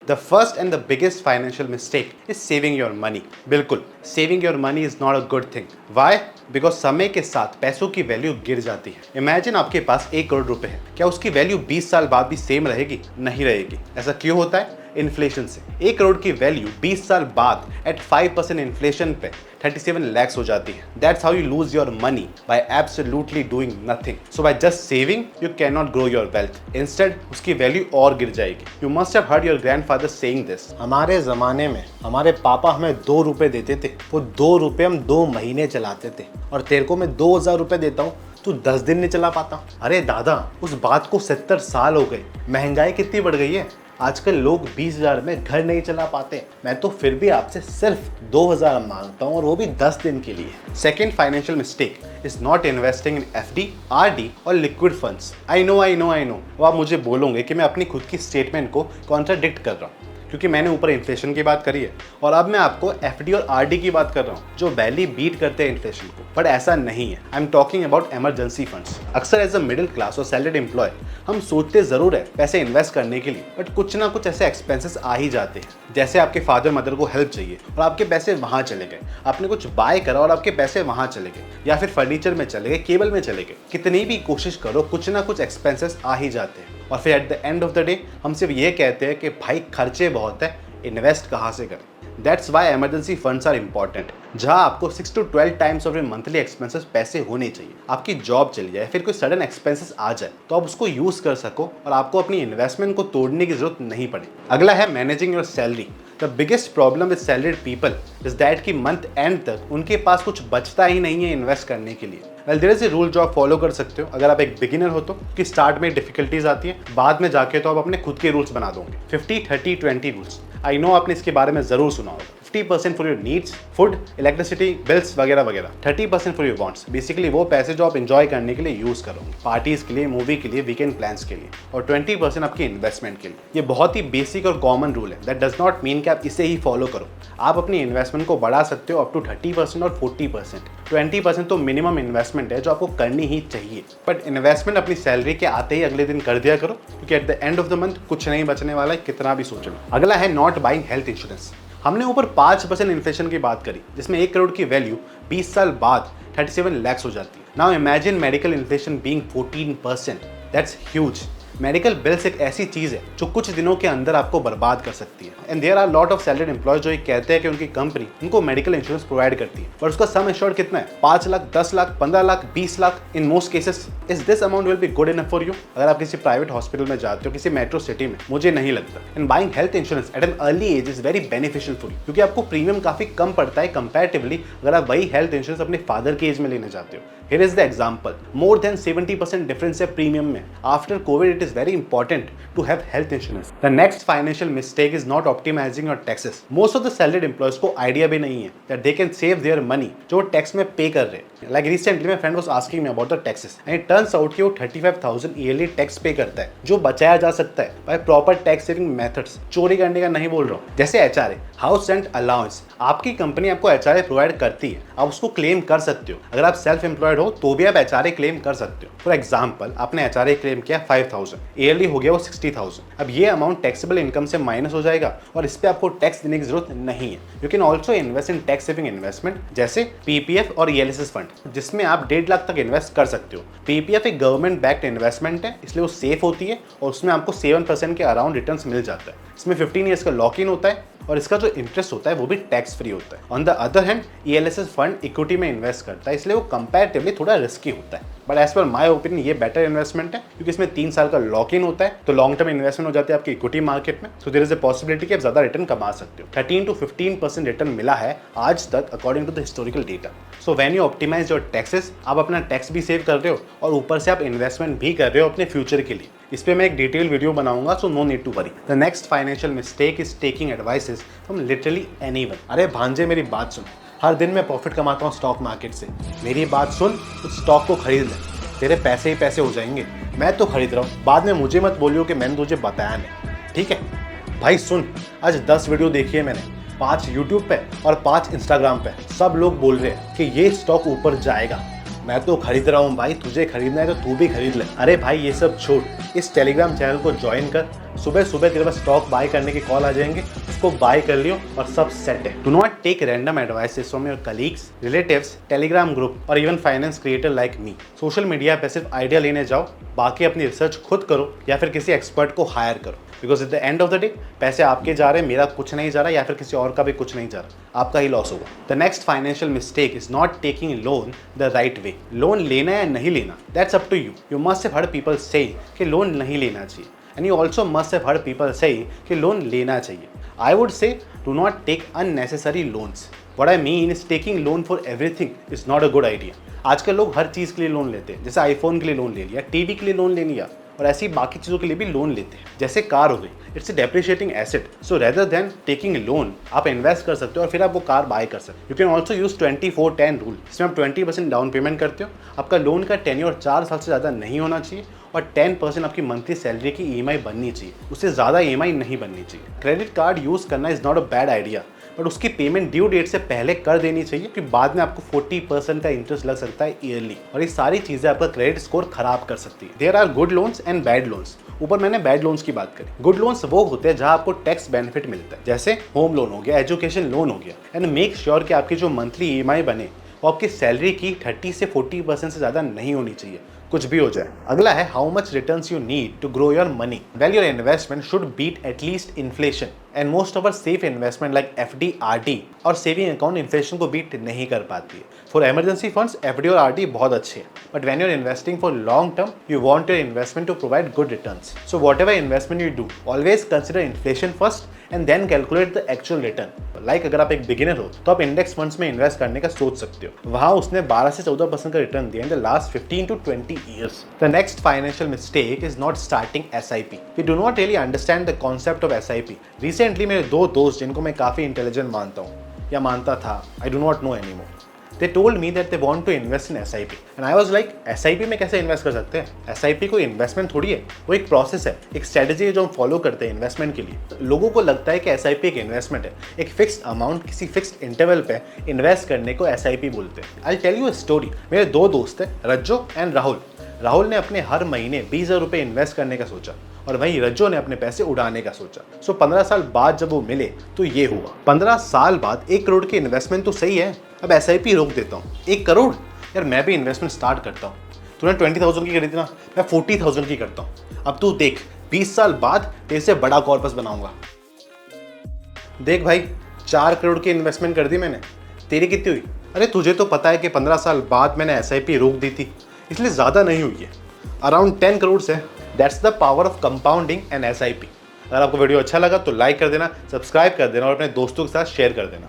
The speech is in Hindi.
The first and the biggest financial mistake is saving your money. बिल्कुल, saving your money is not a good thing. Why? Because समय के साथ पैसों की वैल्यू गिर जाती है। इमेजिन आपके पास 1 करोड़ रुपए है, क्या उसकी वैल्यू 20 साल बाद भी सेम रहेगी? नहीं रहेगी। ऐसा क्यों होता है? इन्फ्लेशन से। 1 करोड़ की वैल्यू 20 साल बाद एट 5% इन्फ्लेशन पे 37 lakhs हो जाती है। That's how you lose your money, by absolutely doing nothing. So by just saving, you cannot grow your wealth. Instead, उसकी वैल्यू और गिर जाएगी। You must have heard your grandfather saying this. हमारे ज़माने में हमारे पापा हमें 2 रुपए देते थे, वो 2 रुपए हम 2 महीने चलाते थे। और तेरे को मैं 2000 रुपए देता हूँ, तू 10 दिन नहीं चला पाता। अरे दादा, उस बात को 70 साल हो गए। महंगाई कितनी बढ़ गई है। आजकल लोग 20,000 में घर नहीं चला पाते। मैं तो फिर भी आपसे सिर्फ 2,000 मांगता हूँ, और वो भी 10 दिन के लिए। Second financial mistake is not investing in FD, RD और liquid funds. I know. अब आप मुझे बोलोगे कि मैं अपनी खुद की स्टेटमेंट को कॉन्ट्राडिक्ट कर रहा हूँ, क्योंकि मैंने ऊपर इन्फ्लेशन की बात करी है और अब मैं आपको FD और RD की बात कर रहा हूँ, जो वैली बीट करते हैं इन्फ्लेशन को। बट ऐसा नहीं है। I am talking about emergency funds. अक्सर एज अ मिडिल क्लास और सैलरीड एम्प्लॉय हम सोचते ज़रूर है पैसे इन्वेस्ट करने के लिए, बट कुछ ना कुछ ऐसे एक्सपेंसेस आ ही जाते हैं। जैसे आपके फादर मदर को हेल्प चाहिए और आपके पैसे वहाँ चले गए, आपने कुछ बाय करा और आपके पैसे वहाँ चले गए, या फिर फर्नीचर में चले गए, केबल में चले गए। कितनी भी कोशिश करो, कुछ ना कुछ एक्सपेंसेस आ ही जाते हैं। और फिर at the end of the day हम सिर्फ ये कहते हैं कि भाई खर्चे बहुत है, इन्वेस्ट कहाँ से करें। That's why emergency funds are important, जहाँ आपको 6 to 12 times of your monthly expenses पैसे होने चाहिए। आपकी जॉब चली जाए, फिर कोई सडन एक्सपेंसेस आ जाए, तो आप उसको यूज़ कर सको और आपको अपनी इन्वेस्टमेंट को तोड़ने की जरूरत नहीं पड़े। अगला है managing your salary. The biggest problem with salaried people is that कि मंथ एंड तक उनके पास कुछ बचता ही नहीं है इन्वेस्ट करने के लिए। Well, there is a rule जो आप फॉलो कर सकते हो अगर आप एक बिगिनर हो तो, कि स्टार्ट में डिफिकल्टीज आती है, बाद में जाके तो आप अपने खुद के रूल्स बना दोगे। 50-30-20 रूल्स। आई नो आपने इसके बारे में जरूर सुना होगा। 50% for your needs, food, electricity, bills वगैरह वगैरह। 30% फॉर योर वांट्स, बेसिकली वो पैसे जो आप एंजॉय करने के लिए यूज करोगे, पार्टीज के लिए, मूवी के लिए, वीकेंड प्लान्स के लिए। और 20% आपकी इन्वेस्टमेंट के लिए। ये बहुत ही बेसिक और कॉमन रूल है। दैट डज नॉट मीन कि आप इसे ही फॉलो करो। आप अपनी इन्वेस्टमेंट को बढ़ा सकते हो अप टू 30% और 40%। 20% तो मिनिमम इन्वेस्टमेंट है जो आपको करनी ही चाहिए। बट इन्वेस्टमेंट अपनी सैलरी के आते ही अगले दिन कर दिया करो, क्योंकि at the end of the month कुछ नहीं बचने वाला है, कितना भी सोच लो। अगला है नॉट बाइंग हेल्थ इंश्योरेंस। हमने ऊपर 5% इन्फ्लेशन की बात करी, जिसमें 1 करोड़ की वैल्यू 20 साल बाद 37 lakhs हो जाती है। Now imagine medical inflation being 14%। That's huge. Medical bills एक ऐसी चीज़ है जो कुछ दिनों के अंदर आपको बर्बाद कर सकती है। And there are lot of salaried employees जो ये कहते हैं कि उनकी कंपनी उनको मेडिकल इंश्योरेंस प्रोवाइड करती है, पर उसका सम एश्योर्ड कितना है? 5 lakh, 10 lakh, 15 lakh, 20 lakh in most cases. Is this amount will be good enough for you? अगर आप किसी प्राइवेट हॉस्पिटल में जाते हो, किसी मेट्रो सिटी में, मुझे नहीं लगता। And buying health insurance at an early age is very beneficial for you, क्योंकि आपको प्रीमियम काफी कम पड़ता है कंपैरेटिवली अगर आप वही हेल्थ इंश्योरेंस अपने फादर के एज में लेने जाते हो। Here is the example. More than 70% difference है प्रीमियम में। After COVID, it is very important to have health insurance. The next financial mistake is not optimizing your taxes. Most of the salaried employees को idea भी नहीं है that they can save their money जो टैक्स में पे कर रहे हैं। Like recently, my friend was asking me about the taxes, and it turns out कि वो 35,000 yearly टैक्स पे करता है, जो बचाया जा सकता है by proper tax saving methods. चोरी करने का नहीं बोल रहा हूँ। जैसे HRA, हाउस रेंट अलाउंस, आपकी कंपनी आपको HRA प्रोवाइड करती है, आप उसको क्लेम कर सकते हो। अगर आप सेल्फ एम्प्लॉयड हो तो भी आप HRA क्लेम कर सकते हो। फॉर एग्जाम्पल, आपने HRA क्लेम किया 5,000, ईयरली हो गया वो 60,000। अब ये अमाउंट टैक्सेबल इनकम से माइनस हो जाएगा और इस पे आपको टैक्स देने की जरूरत नहीं है। You can also invest in tax saving investment, जैसे PPF और ELSS फंड, जिसमें आप 1.5 लाख तक इन्वेस्ट कर सकते हो। PPF एक गवर्नमेंट बैक्ड इन्वेस्टमेंट है, इसलिए वो सेफ होती है और उसमें आपको 7% के अराउंड रिटर्न्स मिल जाता है। इसमें 15 ईयर्स का लॉक इन होता है और इसका जो इंटरेस्ट होता है वो भी टैक्स फ्री होता है। On the other hand, ELSS fund equity में इन्वेस्ट करता है, इसलिए वो कंपैरेटिवली थोड़ा रिस्की होता है। But as per my opinion ये बेटर इन्वेस्टमेंट है, क्योंकि इसमें 3 साल का लॉक इन होता है, तो लॉन्ग टर्म इन्वेस्टमेंट हो जाती है आपकी इक्विटी मार्केट में। So there is a possibility कि आप ज्यादा रिटर्न कमा सकते हो। 13 to 15% रिटर्न मिला है आज तक according to the historical data. So when you optimise your taxes, आप अपना टैक्स भी सेव कर रहे हो और ऊपर से आप इन्वेस्टमेंट भी कर रहे हो अपने फ्यूचर के लिए। इस पे मैं एक डिटेल वीडियो बनाऊंगा, so no need to worry. The next financial mistake is taking advices from literally anyone. अरे भांजे, मेरी बात सुन। हर दिन मैं प्रॉफिट कमाता हूँ स्टॉक मार्केट से। मेरी बात सुन, उस स्टॉक को खरीद ले, तेरे पैसे ही पैसे हो जाएंगे। मैं तो खरीद रहा हूँ, बाद में मुझे मत बोलियो कि मैंने तुझे बताया नहीं, ठीक है? भाई सुन, आज 10 वीडियो देखी है मैंने, 5 यूट्यूब पे और 5 इंस्टाग्राम पे। सब लोग बोल रहे हैं कि ये स्टॉक ऊपर जाएगा। मैं तो खरीद रहा हूँ भाई, तुझे खरीदना है तो तू भी खरीद ले। अरे भाई ये सब छोड़, इस टेलीग्राम चैनल को ज्वाइन कर, सुबह सुबह तेरे पास स्टॉक बाय करने की कॉल आ जाएंगे, उसको बाय कर लियो और सब सेट है। Do not take random advices from your colleagues, relatives, Telegram group और even finance creator like me. Social media पे सिर्फ आइडिया लेने जाओ, बाकी अपनी रिसर्च खुद करो या फिर किसी एक्सपर्ट को हायर करो। Because at the end of the day पैसे आपके जा रहे हैं, मेरा कुछ नहीं जा रहा या फिर किसी और का भी कुछ नहीं जा रहा, आपका ही लॉस होगा। The next financial mistake is not taking loan the right way. Loan लेना या नहीं लेना, that's up to you. You must have heard people से कि लोन नहीं लेना चाहिए, and you also must have heard people से कि लोन लेना चाहिए। I would say do not take unnecessary loans. What I mean is taking loan for everything is not a good idea. आजकल लोग हर चीज़ के लिए लोन लेते हैं, जैसे आईफोन के लिए लोन ले लिया, टीवी के लिए लोन ले लिया और ऐसी बाकी चीज़ों के लिए भी लोन लेते हैं। जैसे कार हो गई, it's a depreciating asset, so rather than taking loan आप इन्वेस्ट कर सकते हो और फिर आप वो कार बाय कर सकते हो। You can also use 24-10 rule, जिसमें आप 20% डाउन पेमेंट करते हो, आपका लोन का टेन्योर 4 साल से ज़्यादा नहीं होना चाहिए और 10% आपकी मंथली सैलरी की EMI बननी चाहिए, उससे ज़्यादा EMI नहीं बननी चाहिए। क्रेडिट कार्ड यूज़ करना is not a bad idea, but उसकी पेमेंट ड्यू डेट से पहले कर देनी चाहिए, क्योंकि बाद में आपको 40% का इंटरेस्ट लग सकता है ईयरली, और ये सारी चीज़ें आपका क्रेडिट स्कोर खराब कर सकती है। There are good loans and bad loans. ऊपर मैंने बैड लोन्स की बात करी। गुड लोन्स वो होते हैं जहां आपको टैक्स बेनिफिट मिलता है, जैसे होम लोन हो गया, एजुकेशन लोन हो गया, एंड मेक श्योर कि आपकी जो मंथली EMI बने वो आपकी सैलरी की 30 से 40% से ज़्यादा नहीं होनी चाहिए, कुछ भी हो जाए। अगला है how much returns you need to grow your money. Well your investment should beat at least inflation, and most of our safe investment like FD, RD और सेविंग अकाउंट इन्फ्लेशन को बीट नहीं कर पाती है। फॉर इमरजेंसी फंड्स FD और RD बहुत अच्छे हैं, but when you're investing for long term you want your investment to provide good returns. So whatever investment you do, always consider inflation first and then calculate the actual return. Like अगर आप एक बिगिनर हो तो आप इंडेक्स फंड्स में इन्वेस्ट करने का सोच सकते हो, वहाँ उसने 12 से 14% का रिटर्न दिया in the last 15 to 20 years। The next financial mistake is not starting SIP। We do not really understand the concept of SIP। Recently मेरे 2 दोस्त जिनको मैं काफ़ी इंटेलिजेंट मानता हूँ या मानता था, I do not know any more, they told me that they want to invest in SIP and I was like SIP में कैसे इन्वेस्ट कर सकते हैं? SIP कोई इन्वेस्टमेंट थोड़ी है, वो एक प्रोसेस है, एक स्ट्रेटजी है जो हम फॉलो करते हैं इन्वेस्टमेंट के लिए। लोगों को लगता है कि SIP एक इन्वेस्टमेंट है, एक फिक्स्ड अमाउंट किसी फिक्स्ड इंटरवल पे इन्वेस्ट करने को SIP बोलते हैं। I tell you a story. मेरे 2 दोस्त हैं, रज्जो एंड राहुल। राहुल ने अपने हर महीने 20,000 रुपये इन्वेस्ट करने का सोचा और वहीं रज्जो ने अपने पैसे उड़ाने का सोचा। सो 15 साल बाद जब वो मिले तो ये हुआ। 15 साल बाद 1 करोड़ की इन्वेस्टमेंट तो सही है, अब SIP रोक देता हूँ। 1 करोड़ यार, मैं भी इन्वेस्टमेंट स्टार्ट करता हूँ। तूने 20,000 की करी थी ना, मैं 40,000 की करता हूँ। अब तू देख, 20 साल बाद तेरे से बड़ा कॉर्पस बनाऊंगा। देख भाई, 4 करोड़ की इन्वेस्टमेंट कर दी मैंने, तेरी कितनी हुई? अरे तुझे तो पता है कि 15 साल बाद मैंने SIP रोक दी थी, इसलिए ज़्यादा नहीं हुई है, अराउंड 10 करोड़ है। That's the power of compounding and SIP। अगर आपको वीडियो अच्छा लगा तो लाइक कर देना, सब्सक्राइब कर देना और अपने दोस्तों के साथ शेयर कर देना।